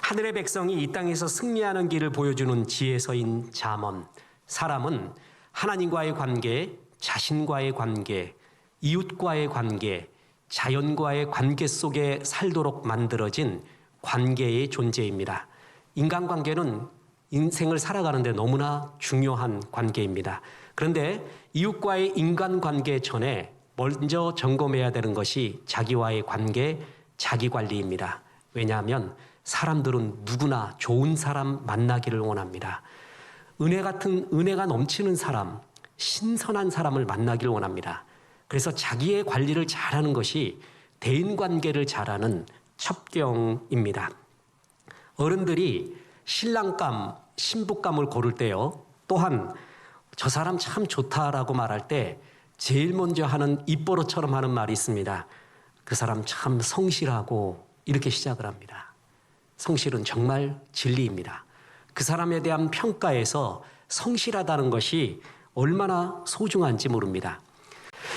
하늘의 백성이 이 땅에서 승리하는 길을 보여주는 지혜서인 잠언. 사람은 하나님과의 관계, 자신과의 관계, 이웃과의 관계, 자연과의 관계 속에 살도록 만들어진 관계의 존재입니다. 인간관계는 인생을 살아가는데 너무나 중요한 관계입니다. 그런데 이웃과의 인간관계 전에 먼저 점검해야 되는 것이 자기와의 관계, 자기관리입니다. 왜냐하면 사람들은 누구나 좋은 사람 만나기를 원합니다. 은혜가 넘치는 사람, 신선한 사람을 만나기를 원합니다. 그래서 자기의 관리를 잘하는 것이 대인관계를 잘하는 첩경입니다. 어른들이 신랑감, 신부감을 고를 때요. 또한 저 사람 참 좋다라고 말할 때 제일 먼저 하는 입버릇처럼 하는 말이 있습니다. 그 사람 참 성실하고 이렇게 시작을 합니다. 성실은 정말 진리입니다. 그 사람에 대한 평가에서 성실하다는 것이 얼마나 소중한지 모릅니다.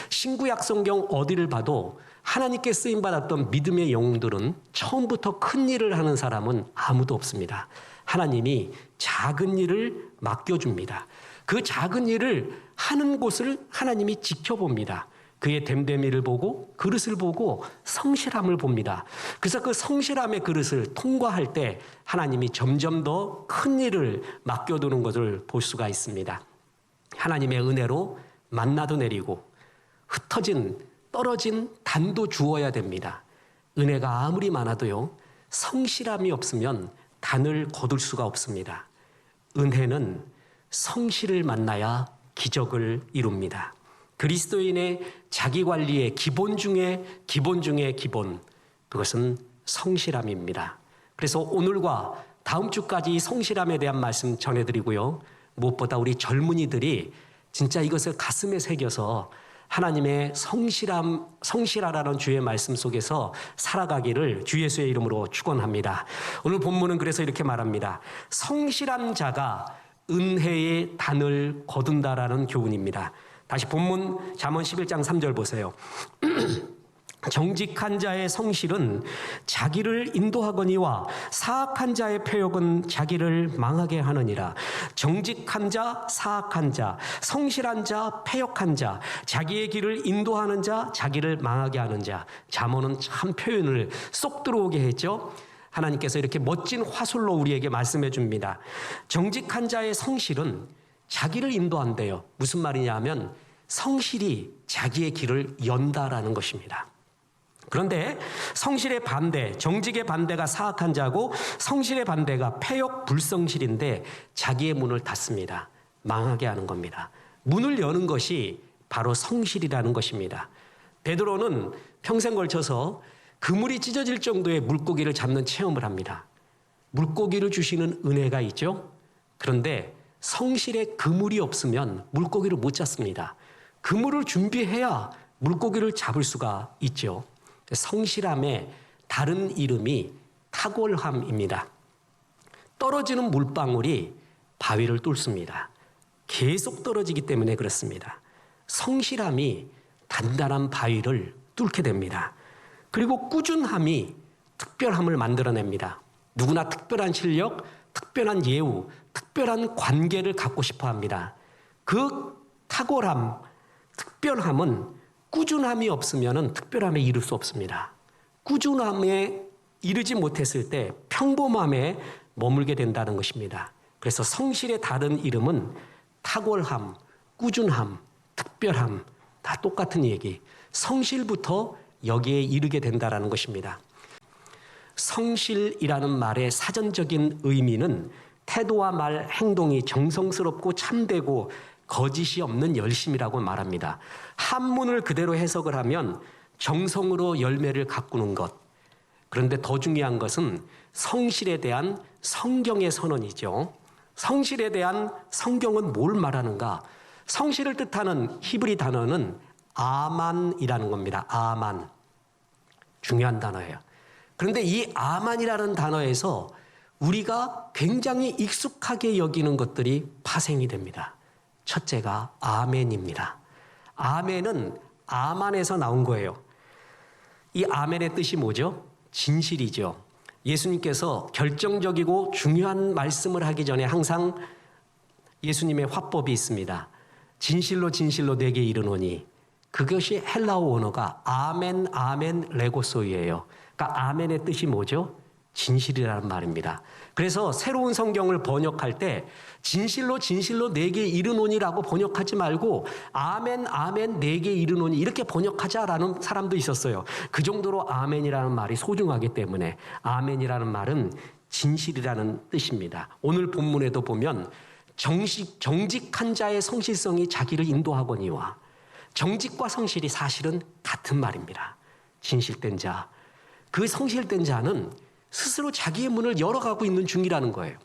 신구약 성경 어디를 봐도 하나님께 쓰임받았던 믿음의 영웅들은 처음부터 큰 일을 하는 사람은 아무도 없습니다. 하나님이 작은 일을 맡겨줍니다. 그 작은 일을 하는 곳을 하나님이 지켜봅니다. 그의 됨됨이를 보고 그릇을 보고 성실함을 봅니다. 그래서 그 성실함의 그릇을 통과할 때 하나님이 점점 더 큰 일을 맡겨두는 것을 볼 수가 있습니다. 하나님의 은혜로 만나도 내리고 흩어진 떨어진 단도 주어야 됩니다. 은혜가 아무리 많아도요, 성실함이 없으면 단을 거둘 수가 없습니다. 은혜는 성실을 만나야 기적을 이룹니다. 그리스도인의 자기관리의 기본 중에 기본, 그것은 성실함입니다. 그래서 오늘과 다음 주까지 성실함에 대한 말씀 전해드리고요. 무엇보다 우리 젊은이들이 진짜 이것을 가슴에 새겨서 하나님의 성실하라는 주의 말씀 속에서 살아가기를 주 예수의 이름으로 축원합니다. 오늘 본문은 그래서 이렇게 말합니다. 성실한 자가 은혜의 단을 거둔다라는 교훈입니다. 다시 본문 잠언 11장 3절 보세요. 정직한 자의 성실은 자기를 인도하거니와 사악한 자의 패역은 자기를 망하게 하느니라. 정직한 자, 사악한 자, 성실한 자, 패역한 자, 자기의 길을 인도하는 자, 자기를 망하게 하는 자. 잠언은 참 표현을 쏙 들어오게 했죠. 하나님께서 이렇게 멋진 화술로 우리에게 말씀해 줍니다. 정직한 자의 성실은 자기를 인도한대요. 무슨 말이냐 하면 성실이 자기의 길을 연다라는 것입니다. 그런데 성실의 반대, 정직의 반대가 사악한 자고 성실의 반대가 패역 불성실인데 자기의 문을 닫습니다. 망하게 하는 겁니다. 문을 여는 것이 바로 성실이라는 것입니다. 베드로는 평생 걸쳐서 그물이 찢어질 정도의 물고기를 잡는 체험을 합니다. 물고기를 주시는 은혜가 있죠. 그런데 성실의 그물이 없으면 물고기를 못 잡습니다. 그물을 준비해야 물고기를 잡을 수가 있죠. 성실함의 다른 이름이 탁월함입니다. 떨어지는 물방울이 바위를 뚫습니다. 계속 떨어지기 때문에 그렇습니다. 성실함이 단단한 바위를 뚫게 됩니다. 그리고 꾸준함이 특별함을 만들어냅니다. 누구나 특별한 실력, 특별한 예우, 특별한 관계를 갖고 싶어 합니다. 그 탁월함, 특별함은 꾸준함이 없으면 특별함에 이를 수 없습니다. 꾸준함에 이르지 못했을 때 평범함에 머물게 된다는 것입니다. 그래서 성실의 다른 이름은 탁월함, 꾸준함, 특별함, 다 똑같은 얘기. 성실부터 여기에 이르게 된다는 것입니다. 성실이라는 말의 사전적인 의미는 태도와 말, 행동이 정성스럽고 참되고 거짓이 없는 열심이라고 말합니다. 한문을 그대로 해석을 하면 정성으로 열매를 가꾸는 것. 그런데 더 중요한 것은 성실에 대한 성경의 선언이죠. 성실에 대한 성경은 뭘 말하는가? 성실을 뜻하는 히브리 단어는 아만이라는 겁니다. 아만. 중요한 단어예요. 그런데 이 아만이라는 단어에서 우리가 굉장히 익숙하게 여기는 것들이 파생이 됩니다. 첫째가 아멘입니다. 아멘은 아만에서 나온 거예요. 이 아멘의 뜻이 뭐죠? 진실이죠. 예수님께서 결정적이고 중요한 말씀을 하기 전에 항상 예수님의 화법이 있습니다. 진실로 진실로 내게 이르노니, 그것이 헬라어 원어가 아멘 아멘 레고소이예요. 그러니까 아멘의 뜻이 뭐죠? 진실이라는 말입니다. 그래서 새로운 성경을 번역할 때 진실로 진실로 내게 이르노니라고 번역하지 말고 아멘 아멘 내게 이르노니 이렇게 번역하자라는 사람도 있었어요. 그 정도로 아멘이라는 말이 소중하기 때문에 아멘이라는 말은 진실이라는 뜻입니다. 오늘 본문에도 보면 정직한 자의 성실성이 자기를 인도하거니와, 정직과 성실이 사실은 같은 말입니다. 진실된 자, 그 성실된 자는 스스로 자기의 문을 열어가고 있는 중이라는 거예요.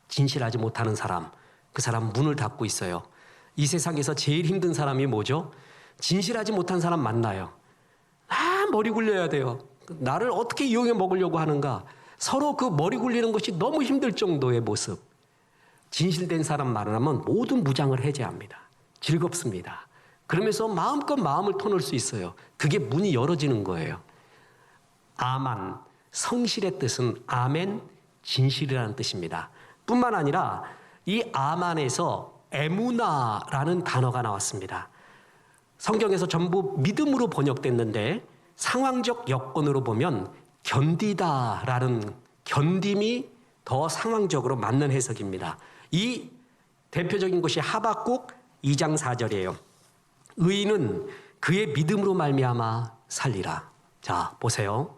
진실하지 못하는 사람, 그 사람 문을 닫고 있어요. 이 세상에서 제일 힘든 사람이 뭐죠? 진실하지 못한 사람 만나요. 머리 굴려야 돼요. 나를 어떻게 이용해 먹으려고 하는가. 서로 그 머리 굴리는 것이 너무 힘들 정도의 모습. 진실된 사람 만나면 모든 무장을 해제합니다. 즐겁습니다. 그러면서 마음껏 마음을 터놓을 수 있어요. 그게 문이 열어지는 거예요. 아만, 성실의 뜻은 아멘, 진실이라는 뜻입니다. 뿐만 아니라 이 아만에서 에무나라는 단어가 나왔습니다. 성경에서 전부 믿음으로 번역됐는데 상황적 여건으로 보면 견디다라는 견딤이 더 상황적으로 맞는 해석입니다. 이 대표적인 것이 하박국 2장 4절이에요. 의인은 그의 믿음으로 말미암아 살리라. 자, 보세요.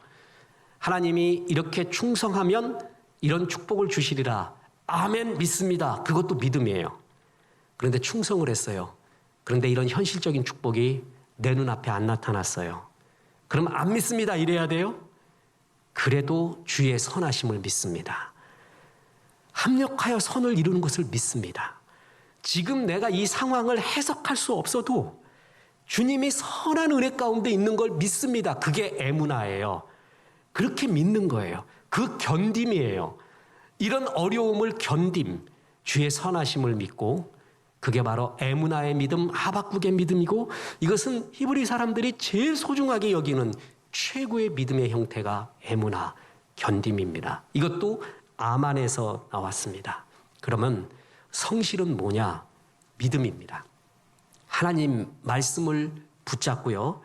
하나님이 이렇게 충성하면 이런 축복을 주시리라. 아멘, 믿습니다. 그것도 믿음이에요. 그런데 충성을 했어요. 그런데 이런 현실적인 축복이 내 눈앞에 안 나타났어요. 그럼 안 믿습니다 이래야 돼요? 그래도 주의 선하심을 믿습니다. 합력하여 선을 이루는 것을 믿습니다. 지금 내가 이 상황을 해석할 수 없어도 주님이 선한 은혜 가운데 있는 걸 믿습니다. 그게 에무나예요. 그렇게 믿는 거예요. 그 견딤이에요. 이런 어려움을 견딤, 주의 선하심을 믿고, 그게 바로 에무나의 믿음, 하박국의 믿음이고, 이것은 히브리 사람들이 제일 소중하게 여기는 최고의 믿음의 형태가 에무나, 견딤입니다. 이것도 아만에서 나왔습니다. 그러면 성실은 뭐냐? 믿음입니다. 하나님 말씀을 붙잡고요,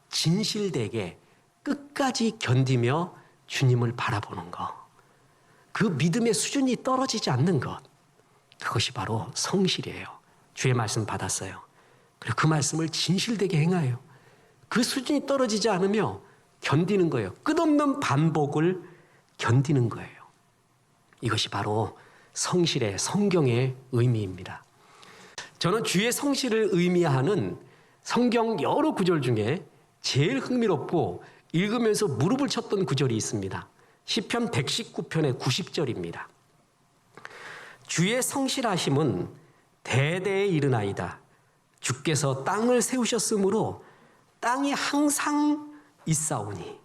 진실되게 끝까지 견디며 주님을 바라보는 것, 그 믿음의 수준이 떨어지지 않는 것, 그것이 바로 성실이에요. 주의 말씀 받았어요. 그리고 그 말씀을 진실되게 행하여 그 수준이 떨어지지 않으며 견디는 거예요. 끝없는 반복을 견디는 거예요. 이것이 바로 성실의 성경의 의미입니다. 저는 주의 성실을 의미하는 성경 여러 구절 중에 제일 흥미롭고 읽으면서 무릎을 쳤던 구절이 있습니다. 시편 119편의 90절입니다. 주의 성실하심은 대대에 이르나이다. 주께서 땅을 세우셨으므로 땅이 항상 있사오니.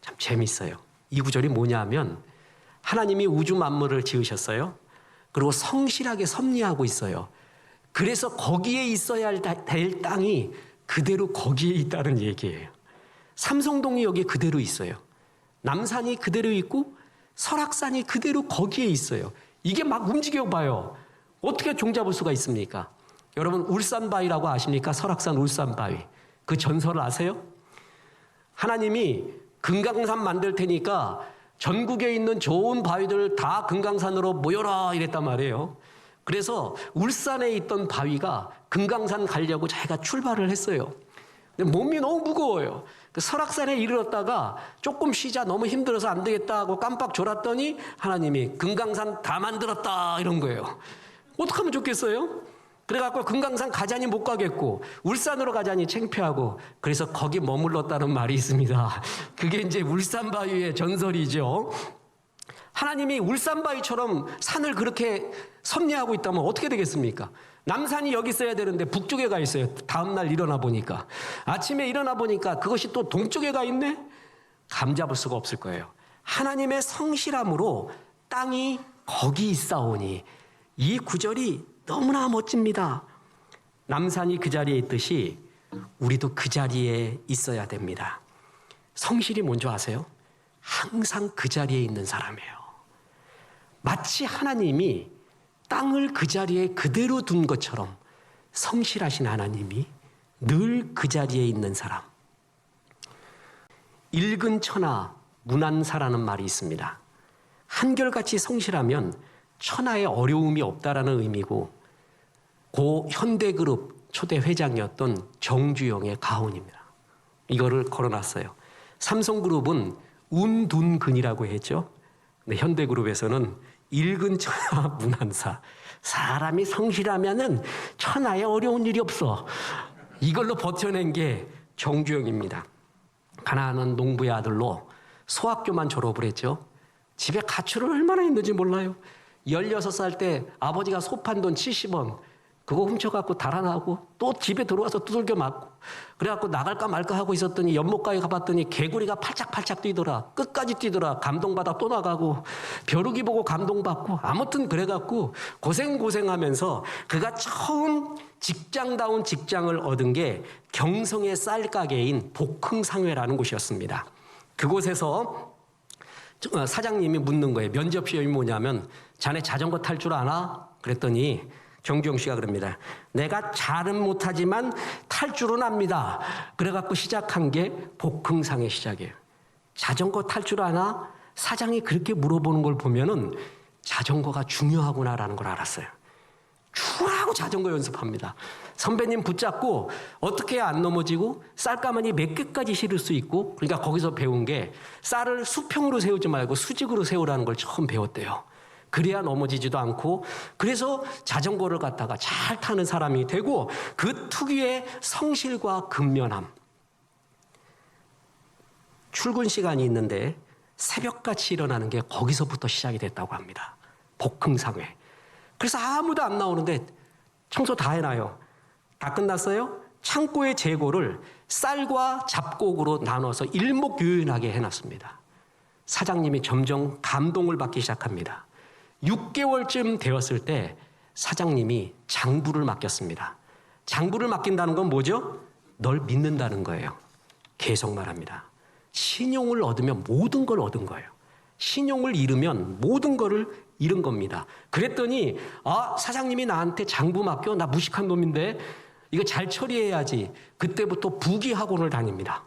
참 재밌어요. 이 구절이 뭐냐면 하나님이 우주 만물을 지으셨어요. 그리고 성실하게 섭리하고 있어요. 그래서 거기에 있어야 될 땅이 그대로 거기에 있다는 얘기예요. 삼성동이 여기 그대로 있어요. 남산이 그대로 있고 설악산이 그대로 거기에 있어요. 이게 막 움직여봐요. 어떻게 종잡을 수가 있습니까? 여러분 울산바위라고 아십니까? 설악산 울산바위. 그 전설을 아세요? 하나님이 금강산 만들 테니까 전국에 있는 좋은 바위들 다 금강산으로 모여라 이랬단 말이에요. 그래서 울산에 있던 바위가 금강산 가려고 자기가 출발을 했어요. 근데 몸이 너무 무거워요. 설악산에 이르렀다가 조금 쉬자, 너무 힘들어서 안 되겠다 하고 깜빡 졸았더니 하나님이 금강산 다 만들었다 이런 거예요. 어떻게 하면 좋겠어요? 그래갖고 금강산 가자니 못 가겠고 울산으로 가자니 창피하고, 그래서 거기 머물렀다는 말이 있습니다. 그게 이제 울산바위의 전설이죠. 하나님이 울산바위처럼 산을 그렇게 섭리하고 있다면 어떻게 되겠습니까? 남산이 여기 있어야 되는데 북쪽에 가 있어요. 다음날 일어나 보니까, 아침에 일어나 보니까 그것이 또 동쪽에 가 있네? 감잡을 수가 없을 거예요. 하나님의 성실함으로 땅이 거기 있사오니, 이 구절이 너무나 멋집니다. 남산이 그 자리에 있듯이 우리도 그 자리에 있어야 됩니다. 성실이 뭔지 아세요? 항상 그 자리에 있는 사람이에요. 마치 하나님이 땅을 그 자리에 그대로 둔 것처럼 성실하신 하나님이 늘 그 자리에 있는 사람. 읽은 천하 무난사라는 말이 있습니다. 한결같이 성실하면 천하에 어려움이 없다라는 의미고, 고 현대그룹 초대 회장이었던 정주영의 가훈입니다. 이거를 걸어놨어요. 삼성그룹은 운둔근이라고 했죠. 근데 현대그룹에서는 읽은 천하 무난사. 사람이 성실하면은 천하에 어려운 일이 없어. 이걸로 버텨낸 게 정주영입니다. 가난한 농부의 아들로 소학교만 졸업을 했죠. 집에 가출을 얼마나 했는지 몰라요. 16살 때 아버지가 소 판 돈 70원 그거 훔쳐갖고 달아나고 또 집에 들어와서 두들겨 맞고, 그래갖고 나갈까 말까 하고 있었더니 연못가에 가봤더니 개구리가 팔짝팔짝 뛰더라. 끝까지 뛰더라. 감동받아 또 나가고, 벼룩이 보고 감동받고, 아무튼 그래갖고 고생하면서 그가 처음 직장다운 직장을 얻은 게 경성의 쌀가게인 복흥상회라는 곳이었습니다. 그곳에서 사장님이 묻는 거예요. 면접 시험이 뭐냐면, 자네 자전거 탈 줄 아나? 그랬더니 정주영 씨가 그럽니다. 내가 잘은 못하지만 탈 줄은 압니다. 그래갖고 시작한 게 복흥상의 시작이에요. 자전거 탈 줄 아나? 사장이 그렇게 물어보는 걸 보면은 자전거가 중요하구나라는 걸 알았어요. 주라고 자전거 연습합니다. 선배님 붙잡고 어떻게 해야 안 넘어지고 쌀가마니 몇 개까지 실을 수 있고, 그러니까 거기서 배운 게 쌀을 수평으로 세우지 말고 수직으로 세우라는 걸 처음 배웠대요. 그래야 넘어지지도 않고, 그래서 자전거를 갖다가 잘 타는 사람이 되고, 그 특유의 성실과 근면함. 출근 시간이 있는데 새벽같이 일어나는 게 거기서부터 시작이 됐다고 합니다. 복흥상회. 그래서 아무도 안 나오는데 청소 다 해놔요. 다 끝났어요? 창고의 재고를 쌀과 잡곡으로 나눠서 일목요연하게 해놨습니다. 사장님이 점점 감동을 받기 시작합니다. 6개월쯤 되었을 때 사장님이 장부를 맡겼습니다. 장부를 맡긴다는 건 뭐죠? 널 믿는다는 거예요. 계속 말합니다. 신용을 얻으면 모든 걸 얻은 거예요. 신용을 잃으면 모든 거를 잃은 겁니다. 그랬더니 사장님이 나한테 장부 맡겨? 나 무식한 놈인데 이거 잘 처리해야지. 그때부터 부기 학원을 다닙니다.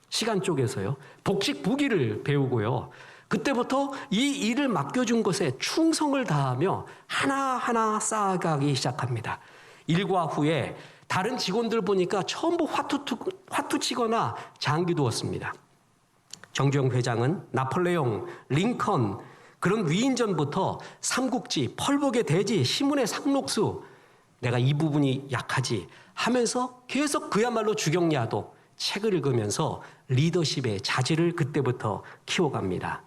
시간 쪼개서요. 복식 부기를 배우고요. 그때부터 이 일을 맡겨준 것에 충성을 다하며 하나하나 쌓아가기 시작합니다. 일과 후에 다른 직원들 보니까 전부 화투 치거나 장기 두었습니다. 정주영 회장은 나폴레옹, 링컨, 그런 위인전부터 삼국지, 펄복의 대지, 시문의 상록수, 내가 이 부분이 약하지 하면서 계속 그야말로 주경야독 책을 읽으면서 리더십의 자질을 그때부터 키워갑니다.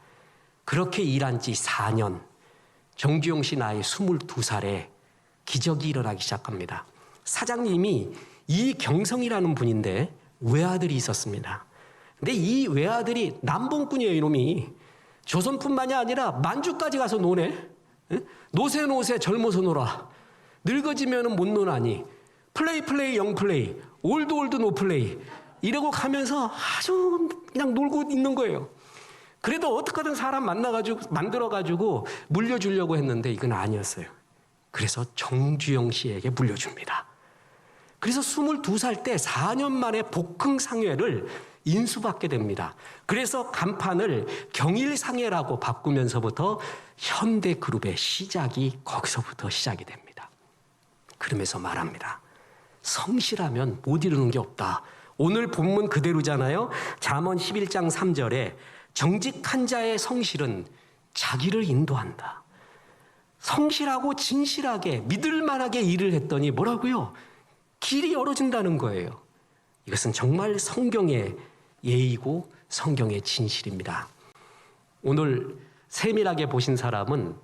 그렇게 일한 지 4년, 정주영 씨 나이 22살에 기적이 일어나기 시작합니다. 사장님이 이경성이라는 분인데 외아들이 있었습니다. 근데 이 외아들이 남봉꾼이에요, 이놈이. 조선뿐만이 아니라 만주까지 가서 노네. 노세 젊어서 놀아. 늙어지면 못 노나니. 플레이 영플레이, 올드 노플레이 이러고 가면서 아주 그냥 놀고 있는 거예요. 그래도 어떻게든 사람 만들어가지고 물려주려고 했는데 이건 아니었어요. 그래서 정주영 씨에게 물려줍니다. 그래서 22살 때 4년 만에 복흥상회를 인수받게 됩니다. 그래서 간판을 경일상회라고 바꾸면서부터 현대그룹의 시작이 거기서부터 시작이 됩니다. 그러면서 말합니다. 성실하면 못 이루는 게 없다. 오늘 본문 그대로잖아요. 잠언 11장 3절에 정직한 자의 성실은 자기를 인도한다. 성실하고 진실하게 믿을만하게 일을 했더니 뭐라고요? 길이 열어진다는 거예요. 이것은 정말 성경의 예의고 성경의 진실입니다. 오늘 세밀하게 보신 사람은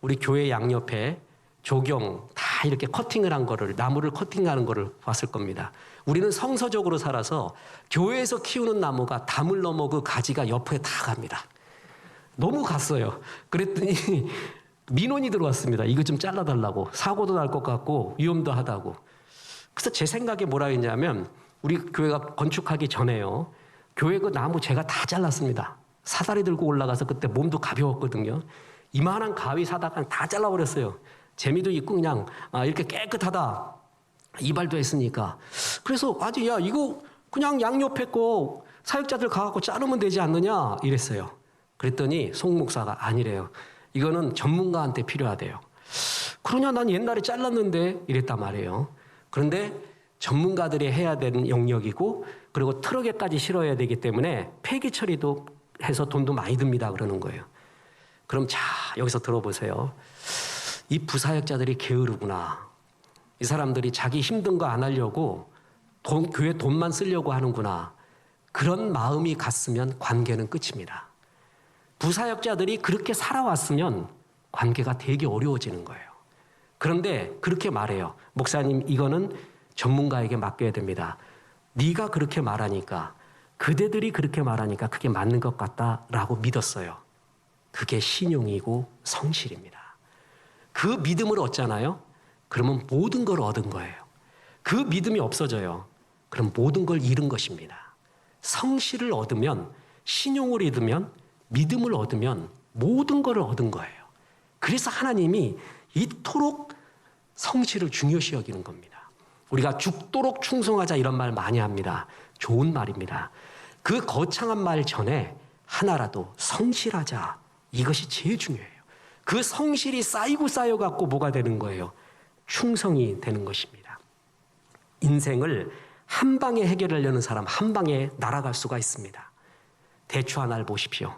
우리 교회 양옆에 조경 다 이렇게 커팅을 한 거를, 나무를 커팅하는 거를 봤을 겁니다. 우리는 성서적으로 살아서 교회에서 키우는 나무가 담을 넘어 그 가지가 옆에 다 갑니다. 너무 갔어요. 그랬더니 민원이 들어왔습니다. 이거 좀 잘라달라고. 사고도 날 것 같고 위험도 하다고. 그래서 제 생각에 뭐라 했냐면, 우리 교회가 건축하기 전에요, 교회 그 나무 제가 다 잘랐습니다. 사다리 들고 올라가서 그때 몸도 가벼웠거든요. 이만한 가위 사다가 다 잘라버렸어요. 재미도 있고 그냥 이렇게 깨끗하다. 이발도 했으니까. 그래서 아직 야 이거 그냥 양옆에 거 사역자들 가갖고 자르면 되지 않느냐 이랬어요. 그랬더니 송 목사가 아니래요. 이거는 전문가한테 필요하대요. 그러냐 난 옛날에 잘랐는데 이랬단 말이에요. 그런데 전문가들이 해야 되는 영역이고 그리고 트럭에까지 실어야 되기 때문에 폐기 처리도 해서 돈도 많이 듭니다 그러는 거예요. 그럼 자 여기서 들어보세요. 이 부사역자들이 게으르구나. 이 사람들이 자기 힘든 거 안 하려고 교회 돈만 쓰려고 하는구나. 그런 마음이 갔으면 관계는 끝입니다. 부사역자들이 그렇게 살아왔으면 관계가 되게 어려워지는 거예요. 그런데 그렇게 말해요. 목사님 이거는 전문가에게 맡겨야 됩니다. 네가 그렇게 말하니까 그대들이 그렇게 말하니까 그게 맞는 것 같다라고 믿었어요. 그게 신용이고 성실입니다. 그 믿음을 얻잖아요. 그러면 모든 걸 얻은 거예요. 그 믿음이 없어져요. 그럼 모든 걸 잃은 것입니다. 성실을 얻으면 신용을 얻으면 믿음을 얻으면 모든 걸 얻은 거예요. 그래서 하나님이 이토록 성실을 중요시 여기는 겁니다. 우리가 죽도록 충성하자 이런 말 많이 합니다. 좋은 말입니다. 그 거창한 말 전에 하나라도 성실하자. 이것이 제일 중요해요. 그 성실이 쌓이고 쌓여갖고 뭐가 되는 거예요? 충성이 되는 것입니다. 인생을 한 방에 해결하려는 사람 한 방에 날아갈 수가 있습니다. 대추 하나를 보십시오.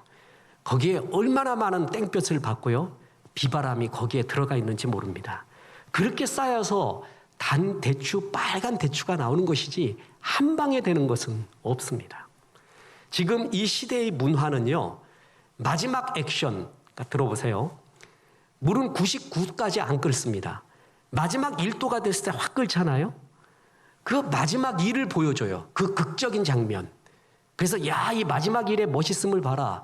거기에 얼마나 많은 땡볕을 받고요. 비바람이 거기에 들어가 있는지 모릅니다. 그렇게 쌓여서 단 대추, 빨간 대추가 나오는 것이지 한 방에 되는 것은 없습니다. 지금 이 시대의 문화는요. 마지막 액션, 들어보세요. 물은 99까지 안 끓습니다. 마지막 1도가 됐을 때 확 끓잖아요. 그 마지막 일을 보여줘요. 그 극적인 장면. 그래서 야, 이 마지막 일의 멋있음을 봐라.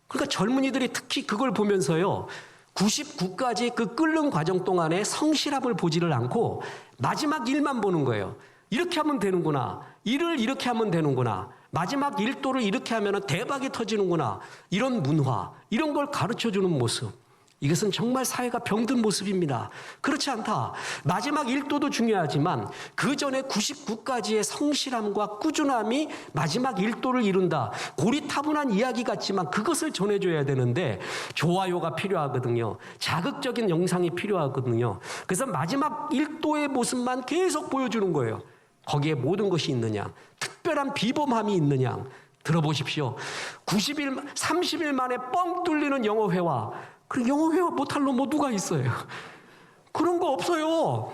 그러니까 젊은이들이 특히 그걸 보면서요. 99까지 그 끓는 과정 동안에 성실함을 보지를 않고 마지막 일만 보는 거예요. 이렇게 하면 되는구나. 일을 이렇게 하면 되는구나. 마지막 1도를 이렇게 하면 대박이 터지는구나. 이런 문화, 이런 걸 가르쳐주는 모습. 이것은 정말 사회가 병든 모습입니다. 그렇지 않다. 마지막 1도도 중요하지만 그 전에 99까지의 성실함과 꾸준함이 마지막 1도를 이룬다. 고리타분한 이야기 같지만 그것을 전해줘야 되는데 좋아요가 필요하거든요. 자극적인 영상이 필요하거든요. 그래서 마지막 1도의 모습만 계속 보여주는 거예요. 거기에 모든 것이 있느냐, 특별한 비범함이 있느냐. 들어보십시오. 30일 만에 뻥 뚫리는 영어회화. 그 영어회화 못할 놈 뭐 누가 있어요? 그런 거 없어요.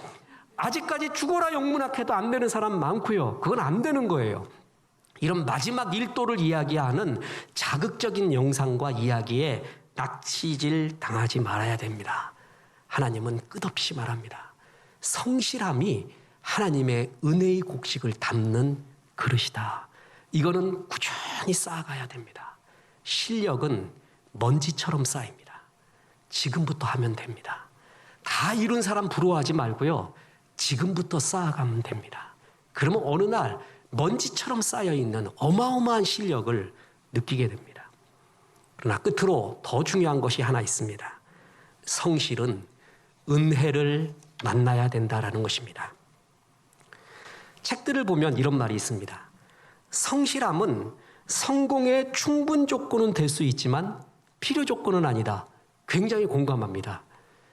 아직까지 죽어라 영문학해도 안 되는 사람 많고요. 그건 안 되는 거예요. 이런 마지막 1도를 이야기하는 자극적인 영상과 이야기에 낚시질 당하지 말아야 됩니다. 하나님은 끝없이 말합니다. 성실함이 하나님의 은혜의 곡식을 담는 그릇이다. 이거는 꾸준히 쌓아가야 됩니다. 실력은 먼지처럼 쌓입니다. 지금부터 하면 됩니다. 다 이룬 사람 부러워하지 말고요. 지금부터 쌓아가면 됩니다. 그러면 어느 날 먼지처럼 쌓여있는 어마어마한 실력을 느끼게 됩니다. 그러나 끝으로 더 중요한 것이 하나 있습니다. 성실은 은혜를 만나야 된다라는 것입니다. 책들을 보면 이런 말이 있습니다. 성실함은 성공의 충분 조건은 될 수 있지만 필요 조건은 아니다. 굉장히 공감합니다.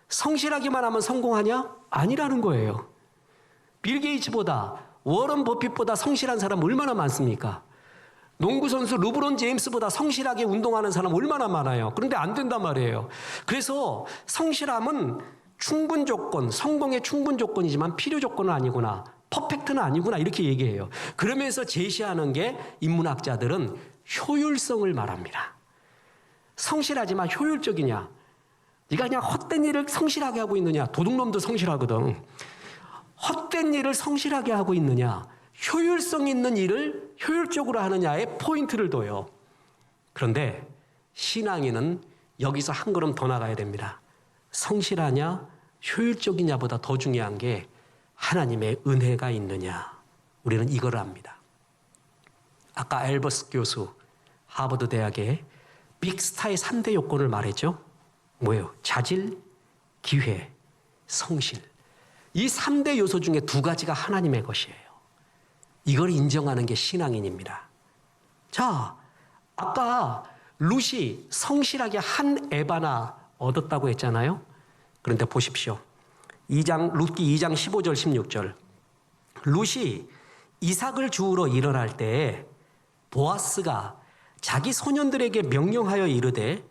성실하기만 하면 성공하냐? 아니라는 거예요. 빌 게이츠보다 워런 버핏보다 성실한 사람 얼마나 많습니까? 농구선수 르브론 제임스보다 성실하게 운동하는 사람 얼마나 많아요. 그런데 안 된단 말이에요. 그래서 성실함은 충분 조건, 성공의 충분 조건이지만 필요 조건은 아니구나. 퍼펙트는 아니구나 이렇게 얘기해요. 그러면서 제시하는 게 인문학자들은 효율성을 말합니다. 성실하지만 효율적이냐? 네가 그냥 헛된 일을 성실하게 하고 있느냐? 도둑놈도 성실하거든. 헛된 일을 성실하게 하고 있느냐? 효율성 있는 일을 효율적으로 하느냐에 포인트를 둬요. 그런데 신앙인은 여기서 한 걸음 더 나가야 됩니다. 성실하냐? 효율적이냐보다 더 중요한 게 하나님의 은혜가 있느냐. 우리는 이걸 압니다. 아까 엘버스 교수, 하버드 대학의 빅스타의 3대 요건을 말했죠. 뭐예요? 자질, 기회, 성실. 이 3대 요소 중에 2가지가 하나님의 것이에요. 이걸 인정하는 게 신앙인입니다. 자, 아까 룻이 성실하게 한 에바나 얻었다고 했잖아요. 그런데 보십시오. 룻기 2장 15절 16절. 룻이 이삭을 주우러 일어날 때에 보아스가 자기 소년들에게 명령하여 이르되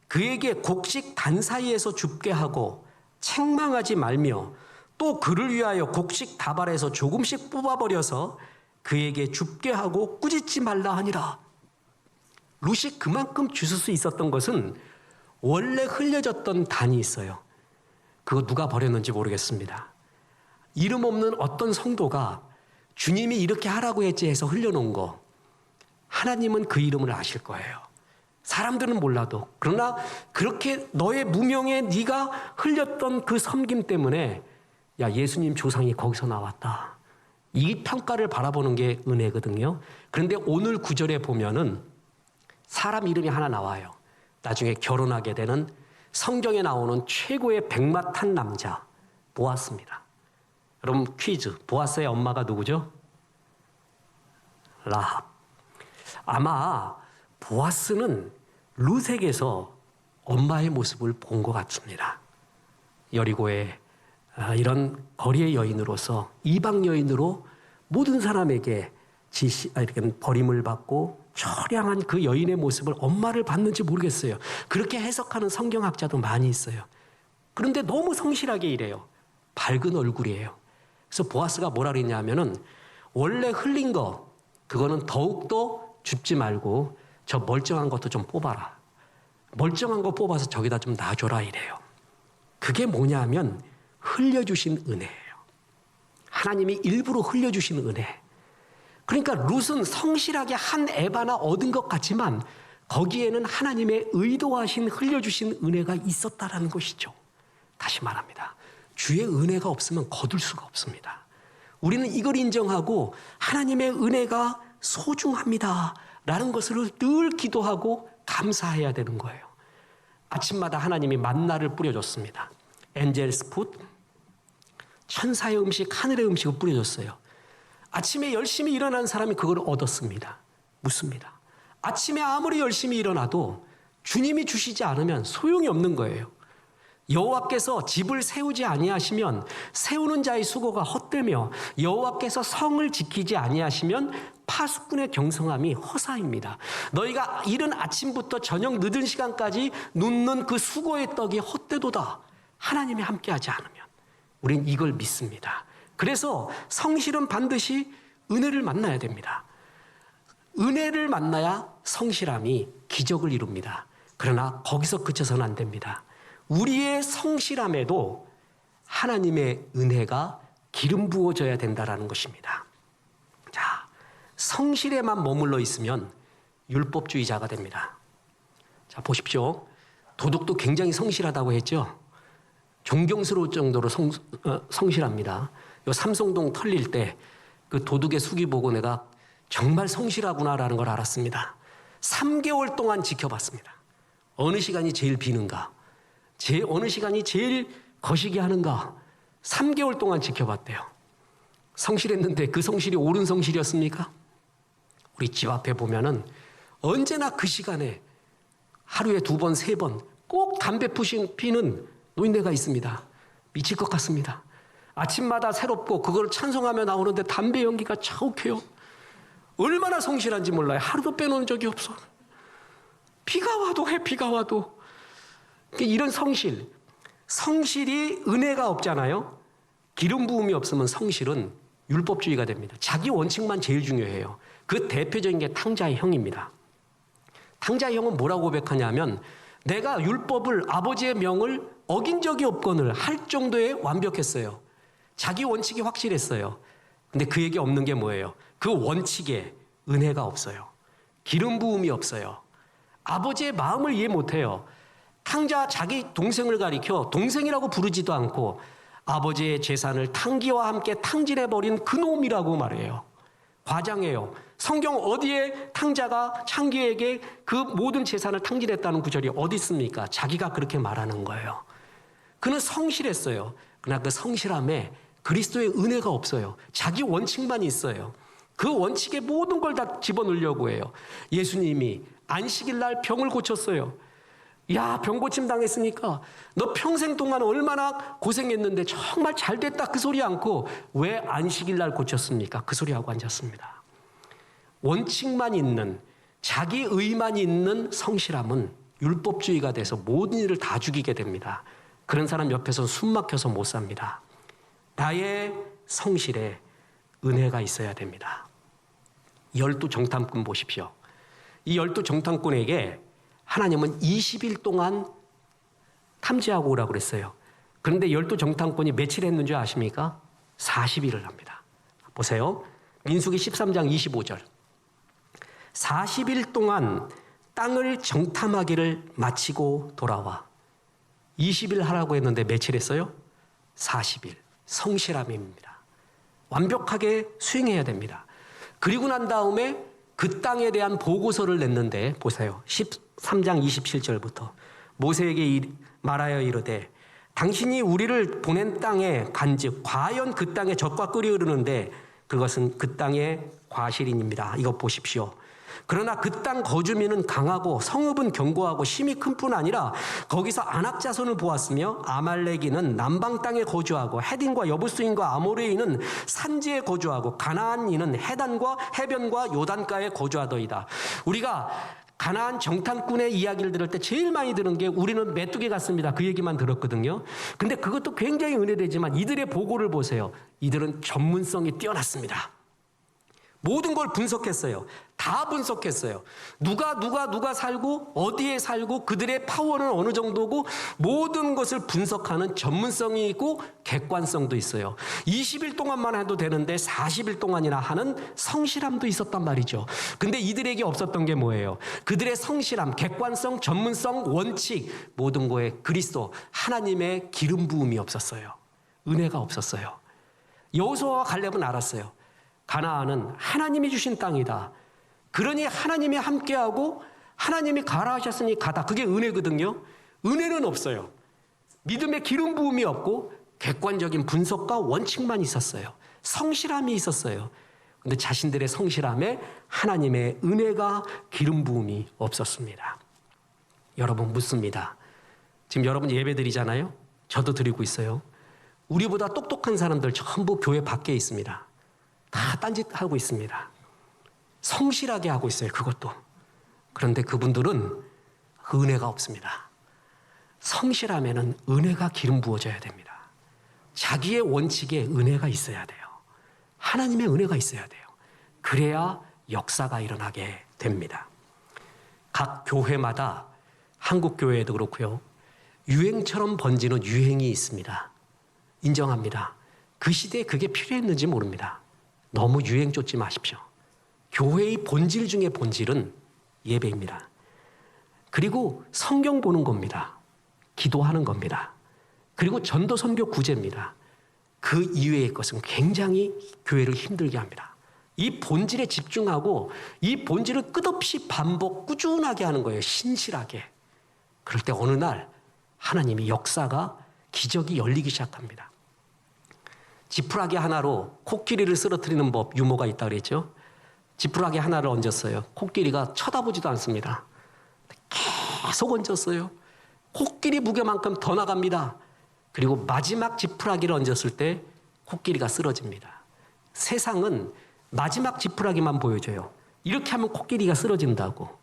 그에게 곡식 단 사이에서 줍게 하고 책망하지 말며 또 그를 위하여 곡식 다발에서 조금씩 뽑아버려서 그에게 줍게 하고 꾸짖지 말라 하니라. 룻이 그만큼 주실 수 있었던 것은 원래 흘려졌던 단이 있어요. 그거 누가 버렸는지 모르겠습니다. 이름 없는 어떤 성도가 주님이 이렇게 하라고 했지 해서 흘려놓은 거, 하나님은 그 이름을 아실 거예요. 사람들은 몰라도. 그러나 그렇게 너의 무명에 네가 흘렸던 그 섬김 때문에 야, 예수님 조상이 거기서 나왔다. 이 평가를 바라보는 게 은혜거든요. 그런데 오늘 구절에 보면은 사람 이름이 하나 나와요. 나중에 결혼하게 되는 성경에 나오는 최고의 백마 탄 남자 보아스입니다. 여러분 퀴즈. 보아스의 엄마가 누구죠? 라합. 아마 보아스는 룻에게서 엄마의 모습을 본 것 같습니다. 여리고의 이런 거리의 여인으로서 이방 여인으로 모든 사람에게 이렇게 버림을 받고 처량한 그 여인의 모습을 엄마를 봤는지 모르겠어요. 그렇게 해석하는 성경학자도 많이 있어요. 그런데 너무 성실하게 이래요. 밝은 얼굴이에요. 그래서 보아스가 뭐라 그랬냐면은 원래 흘린 거 그거는 더욱더 줍지 말고 저 멀쩡한 것도 좀 뽑아라. 멀쩡한 거 뽑아서 저기다 좀 놔줘라 이래요. 그게 뭐냐면 흘려주신 은혜예요. 하나님이 일부러 흘려주신 은혜. 그러니까 룻은 성실하게 한 에바나 얻은 것 같지만 거기에는 하나님의 의도하신 흘려주신 은혜가 있었다라는 것이죠. 다시 말합니다. 주의 은혜가 없으면 거둘 수가 없습니다. 우리는 이걸 인정하고 하나님의 은혜가 소중합니다 라는 것을 늘 기도하고 감사해야 되는 거예요. 아침마다 하나님이 만나를 뿌려줬습니다. 엔젤스 푸드, 천사의 음식, 하늘의 음식을 뿌려줬어요. 아침에 열심히 일어난 사람이 그걸 얻었습니다. 묻습니다. 아침에 아무리 열심히 일어나도 주님이 주시지 않으면 소용이 없는 거예요. 여호와께서 집을 세우지 아니하시면 세우는 자의 수고가 헛되며 여호와께서 성을 지키지 아니하시면 파수꾼의 경성함이 허사입니다. 너희가 이른 아침부터 저녁 늦은 시간까지 눕는 그 수고의 떡이 헛되도다. 하나님이 함께하지 않으면. 우린 이걸 믿습니다. 그래서 성실은 반드시 은혜를 만나야 됩니다. 은혜를 만나야 성실함이 기적을 이룹니다. 그러나 거기서 그쳐서는 안 됩니다. 우리의 성실함에도 하나님의 은혜가 기름 부어져야 된다는 것입니다. 자, 성실에만 머물러 있으면 율법주의자가 됩니다. 자, 보십시오. 도둑도 굉장히 성실하다고 했죠. 존경스러울 정도로 성실합니다. 요 삼성동 털릴 때 그 도둑의 수기 보고 내가 정말 성실하구나라는 걸 알았습니다. 3개월 동안 지켜봤습니다. 어느 시간이 제일 비는가? 어느 시간이 제일 거시기 하는가? 3개월 동안 지켜봤대요. 성실했는데 그 성실이 옳은 성실이었습니까? 우리 집 앞에 보면은 언제나 그 시간에 하루에 2번, 3번 꼭 담배 피는 노인네가 있습니다. 미칠 것 같습니다. 아침마다 새롭고 그걸 찬송하며 나오는데 담배 연기가 자욱해요. 얼마나 성실한지 몰라요. 하루도 빼놓은 적이 없어. 비가 와도 비가 와도. 이런 성실이 은혜가 없잖아요. 기름 부음이 없으면 성실은 율법주의가 됩니다. 자기 원칙만 제일 중요해요. 그 대표적인 게 탕자의 형입니다. 탕자의 형은 뭐라고 고백하냐면 내가 율법을 아버지의 명을 어긴 적이 없거늘 할 정도에 완벽했어요. 자기 원칙이 확실했어요. 근데 그에게 없는 게 뭐예요? 그 원칙에 은혜가 없어요. 기름 부음이 없어요. 아버지의 마음을 이해 못해요. 탕자 자기 동생을 가리켜 동생이라고 부르지도 않고 아버지의 재산을 탕기와 함께 탕진해버린 그놈이라고 말해요. 과장해요. 성경 어디에 탕자가 창기에게 그 모든 재산을 탕진했다는 구절이 어디 있습니까? 자기가 그렇게 말하는 거예요. 그는 성실했어요. 그러나 그 성실함에 그리스도의 은혜가 없어요. 자기 원칙만 있어요. 그 원칙에 모든 걸 다 집어넣으려고 해요. 예수님이 안식일 날 병을 고쳤어요. 야, 병 고침 당했으니까 너 평생 동안 얼마나 고생했는데 정말 잘 됐다 그 소리 않고 왜 안식일 날 고쳤습니까? 그 소리 하고 앉았습니다. 원칙만 있는, 자기 의만 있는 성실함은 율법주의가 돼서 모든 일을 다 죽이게 됩니다. 그런 사람 옆에서 숨 막혀서 못 삽니다. 나의 성실에 은혜가 있어야 됩니다. 12정탐꾼 보십시오. 이 12정탐꾼에게 하나님은 20일 동안 탐지하고 오라고 그랬어요. 그런데 12정탐꾼이 며칠 했는 줄 아십니까? 40일을 합니다. 보세요. 민수기 13장 25절. 40일 동안 땅을 정탐하기를 마치고 돌아와. 20일 하라고 했는데 며칠 했어요? 40일. 성실함입니다. 완벽하게 수행해야 됩니다. 그리고 난 다음에 그 땅에 대한 보고서를 냈는데 보세요. 13장 27절부터 모세에게 말하여 이르되 당신이 우리를 보낸 땅에 간즉 과연 그 땅에 젖과 꿀이 흐르는데 그것은 그 땅의 과실인입니다. 이거 보십시오. 그러나 그 땅 거주민은 강하고 성읍은 견고하고 힘이 큰 뿐 아니라 거기서 아낙 자손을 보았으며 아말렉인은 남방 땅에 거주하고 헤딘과 여부스인과 아모레인은 산지에 거주하고 가나안인은 해단과 해변과 요단가에 거주하더이다. 우리가 가나안 정탐꾼의 이야기를 들을 때 제일 많이 들은 게 우리는 메뚜기 같습니다. 그 얘기만 들었거든요. 근데 그것도 굉장히 은혜되지만 이들의 보고를 보세요. 이들은 전문성이 뛰어났습니다. 모든 걸 분석했어요. 다 분석했어요. 누가 살고 어디에 살고 그들의 파워는 어느 정도고 모든 것을 분석하는 전문성이 있고 객관성도 있어요. 20일 동안만 해도 되는데 40일 동안이나 하는 성실함도 있었단 말이죠. 근데 이들에게 없었던 게 뭐예요? 그들의 성실함, 객관성, 전문성, 원칙 모든 거에 그리스도 하나님의 기름 부음이 없었어요. 은혜가 없었어요. 여호수아와 갈렙은 알았어요. 가나안은 하나님이 주신 땅이다. 그러니 하나님이 함께하고 하나님이 가라 하셨으니 가다. 그게 은혜거든요. 은혜는 없어요. 믿음의 기름 부음이 없고 객관적인 분석과 원칙만 있었어요. 성실함이 있었어요. 그런데 자신들의 성실함에 하나님의 은혜가 기름 부음이 없었습니다. 여러분 묻습니다. 지금 여러분 예배 드리잖아요. 저도 드리고 있어요. 우리보다 똑똑한 사람들 전부 교회 밖에 있습니다. 다 딴짓하고 있습니다. 성실하게 하고 있어요. 그것도. 그런데 그분들은 은혜가 없습니다. 성실함에는 은혜가 기름 부어져야 됩니다. 자기의 원칙에 은혜가 있어야 돼요. 하나님의 은혜가 있어야 돼요. 그래야 역사가 일어나게 됩니다. 각 교회마다 한국 교회에도 그렇고요. 유행처럼 번지는 유행이 있습니다. 인정합니다. 그 시대에 그게 필요했는지 모릅니다. 너무 유행 쫓지 마십시오. 교회의 본질 중에 본질은 예배입니다. 그리고 성경 보는 겁니다. 기도하는 겁니다. 그리고 전도 선교 구제입니다. 그 이외의 것은 굉장히 교회를 힘들게 합니다. 이 본질에 집중하고 이 본질을 끝없이 반복 꾸준하게 하는 거예요. 신실하게. 그럴 때 어느 날 하나님이 역사가 기적이 열리기 시작합니다. 지푸라기 하나로 코끼리를 쓰러뜨리는 법 유머가 있다고 그랬죠. 지푸라기 하나를 얹었어요. 코끼리가 쳐다보지도 않습니다. 계속 얹었어요. 코끼리 무게만큼 더 나갑니다. 그리고 마지막 지푸라기를 얹었을 때 코끼리가 쓰러집니다. 세상은 마지막 지푸라기만 보여줘요. 이렇게 하면 코끼리가 쓰러진다고.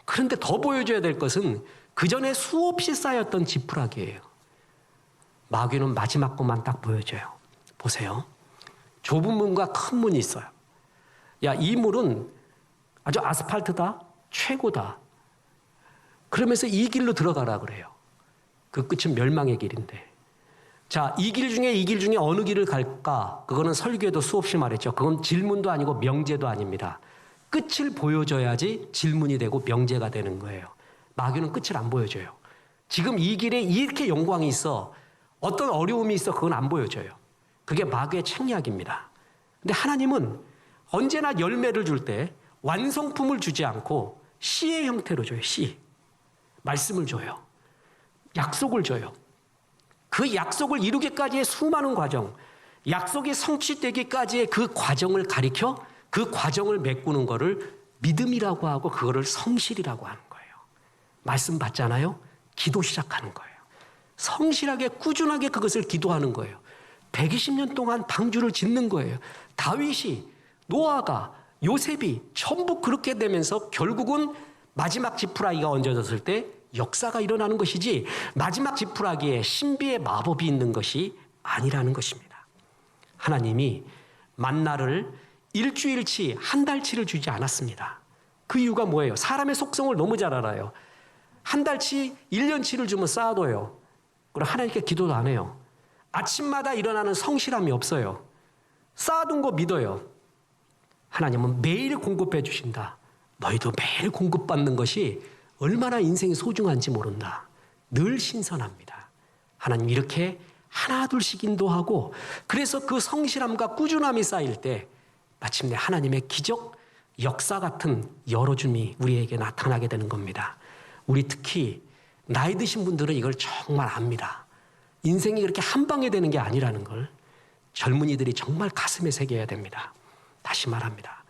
그런데 더 보여줘야 될 것은 그 전에 수없이 쌓였던 지푸라기예요. 마귀는 마지막 것만 딱 보여줘요. 보세요. 좁은 문과 큰 문이 있어요. 야, 이 문은 아주 아스팔트다, 최고다. 그러면서 이 길로 들어가라 그래요. 그 끝은 멸망의 길인데. 자, 이 길 중에 어느 길을 갈까? 그거는 설교에도 수없이 말했죠. 그건 질문도 아니고 명제도 아닙니다. 끝을 보여줘야지 질문이 되고 명제가 되는 거예요. 마귀는 끝을 안 보여줘요. 지금 이 길에 이렇게 영광이 있어. 어떤 어려움이 있어. 그건 안 보여줘요. 그게 마귀의 책략입니다. 근데 하나님은 언제나 열매를 줄 때 완성품을 주지 않고 씨의 형태로 줘요. 씨. 말씀을 줘요. 약속을 줘요. 그 약속을 이루기까지의 수많은 과정, 약속이 성취되기까지의 그 과정을 가리켜 그 과정을 메꾸는 거를 믿음이라고 하고 그거를 성실이라고 하는 거예요. 말씀 받잖아요. 기도 시작하는 거예요. 성실하게 꾸준하게 그것을 기도하는 거예요. 120년 동안 방주를 짓는 거예요. 다윗이, 노아가, 요셉이 전부 그렇게 되면서 결국은 마지막 지푸라기가 얹어졌을 때 역사가 일어나는 것이지 마지막 지푸라기에 신비의 마법이 있는 것이 아니라는 것입니다. 하나님이 만나를 일주일치, 한 달치를 주지 않았습니다. 그 이유가 뭐예요? 사람의 속성을 너무 잘 알아요. 한 달치, 1년치를 주면 쌓아둬요. 그럼 하나님께 기도도 안 해요. 아침마다 일어나는 성실함이 없어요. 쌓아둔 거 믿어요. 하나님은 매일 공급해 주신다. 너희도 매일 공급받는 것이 얼마나 인생이 소중한지 모른다. 늘 신선합니다. 하나님 이렇게 하나둘씩 인도하고 그래서 그 성실함과 꾸준함이 쌓일 때 마침내 하나님의 기적, 역사 같은 열어줌이 우리에게 나타나게 되는 겁니다. 우리 특히 나이 드신 분들은 이걸 정말 압니다. 인생이 그렇게 한 방에 되는 게 아니라는 걸 젊은이들이 정말 가슴에 새겨야 됩니다. 다시 말합니다.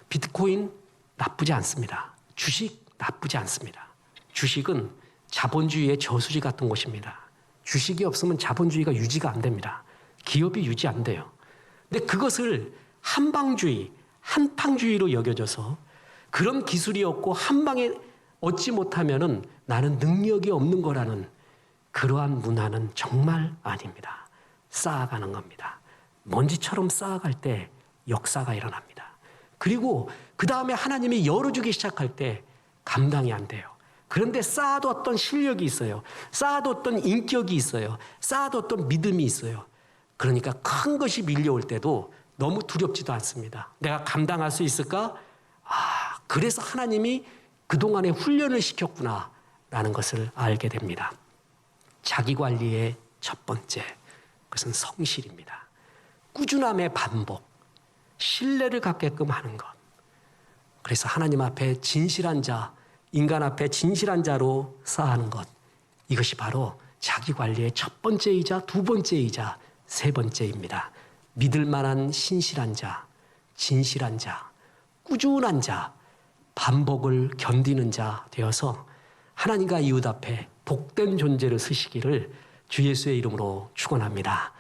비트코인 나쁘지 않습니다. 주식 나쁘지 않습니다. 주식은 자본주의의 저수지 같은 곳입니다. 주식이 없으면 자본주의가 유지가 안 됩니다. 기업이 유지 안 돼요. 근데 그것을 한방주의, 한탕주의로 여겨져서 그런 기술이 없고 한 방에 얻지 못하면은 나는 능력이 없는 거라는 그러한 문화는 정말 아닙니다. 쌓아가는 겁니다. 먼지처럼 쌓아갈 때 역사가 일어납니다. 그리고 그 다음에 하나님이 열어주기 시작할 때 감당이 안 돼요. 그런데 쌓아뒀던 실력이 있어요. 쌓아뒀던 인격이 있어요. 쌓아뒀던 믿음이 있어요. 그러니까 큰 것이 밀려올 때도 너무 두렵지도 않습니다. 내가 감당할 수 있을까? 그래서 하나님이 그동안에 훈련을 시켰구나 라는 것을 알게 됩니다. 자기관리의 첫 번째, 그것은 성실입니다. 꾸준함의 반복, 신뢰를 갖게끔 하는 것. 그래서 하나님 앞에 진실한 자, 인간 앞에 진실한 자로 쌓아가는 것. 이것이 바로 자기관리의 첫 번째이자 두 번째이자 세 번째입니다. 믿을 만한 신실한 자, 진실한 자, 꾸준한 자, 반복을 견디는 자 되어서 하나님과 이웃 앞에 복된 존재를 쓰시기를 주 예수의 이름으로 축원합니다.